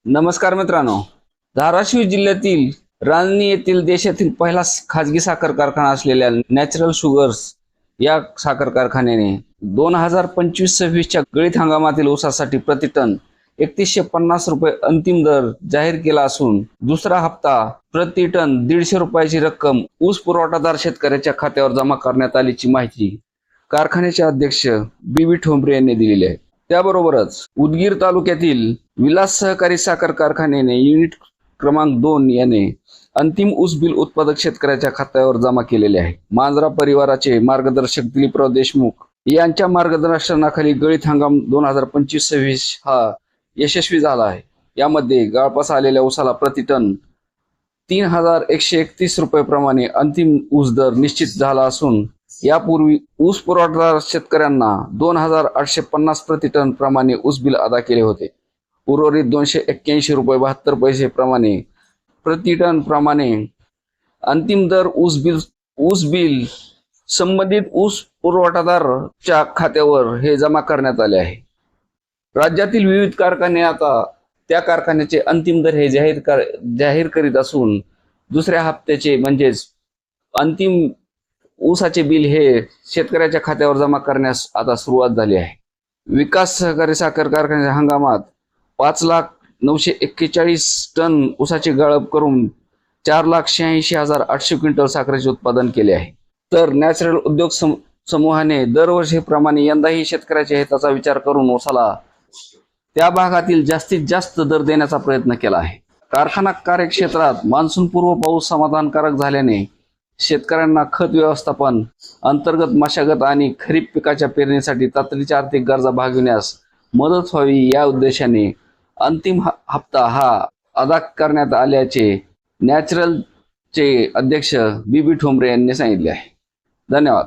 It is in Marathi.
नमस्कार मित्रांनो, धाराशिव जिल्ह्यातील रांजणी येथील देशातील पहिला खाजगी साखर कारखाना असलेल्या नॅचरल शुगर्स या साखर कारखान्याने 2025-26च्या गळीत हंगामातील ऊसासाठी प्रति टन 3150 रुपये अंतिम दर जाहीर केला असून दुसरा हप्ता प्रति टन 150 रुपयाची रक्कम ऊस पुरवठादार शेतकऱ्याच्या खात्यावर जमा करण्यात आल्याची माहिती कारखान्याचे अध्यक्ष बी ठोंबरे यांनी दिलेली आहे। त्याबरोबरच उदगीर तालुक्यातील विलास सहकारी साखर कारखान्याने युनिट क्रमांक 2 याने अंतिम ऊस बिल उत्पादक शेतकऱ्याच्या खात्यावर जमा केलेले आहे। मांजरा परिवाराचे मार्गदर्शक दिलीपराव देशमुख यांच्या मार्गदर्शनाखाली गळीत हंगाम 2025-26 हा यशस्वी झाला आहे। यामध्ये गाळपास आलेल्या ऊसाला प्रति टन 3131 रुपये प्रमाणे अंतिम ऊस दर निश्चित झाला असून यापूर्वी ऊस पुरवठादार शेतकऱ्यांना 2850 प्रति टन प्रमाणे ऊस बिल अदा केले होते। उर्वरित 281 रुपये 72 पैसे प्रमाणे प्रति टन प्रमाणे अंतिम दर ऊस बिल संबंधित ऊस पुरवठादारच्या खात्यावर हे जमा करण्यात आले आहे। राज्यातील विविध कारखाने आता त्या कारखान्याचे अंतिम दर हे जाहीर करीत असून दुसऱ्या हप्त्याचे म्हणजेच अंतिम ऊसाचे बिल हे शेतकऱ्याच्या खात्यावर जमा करण्यास आता सुरुवात झाली आहे। विकास सहकारी साखर कारखान्याच्या हंगामात 5,941 टन ऊसाची गाळप करून 4,86,800 क्विंटल साखरेचे उत्पादन केले आहे। तर नॅचरल उद्योग समूहाने दरवर्षीप्रमाणे यंदाही शेतकऱ्याच्या हिताचा विचार करून ऊसाला त्या भागातील जास्तीत जास्त दर देण्याचा प्रयत्न केला आहे। कारखाना कार्यक्षेत्रात मान्सूनपूर्व पाऊस समाधानकारक झाल्याने शेतकऱ्यांना खत व्यवस्थापन, अंतर्गत मशागत आणि खरीप पिकाच्या पेरणीसाठी तातडीच्या आर्थिक गरजा भागविण्यास मदत व्हावी या उद्देशाने अंतिम हप्ता हा अदा करण्यात आल्याचे नॅचरलचे अध्यक्ष बी ठोंबरे यांनी सांगितले आहे। धन्यवाद।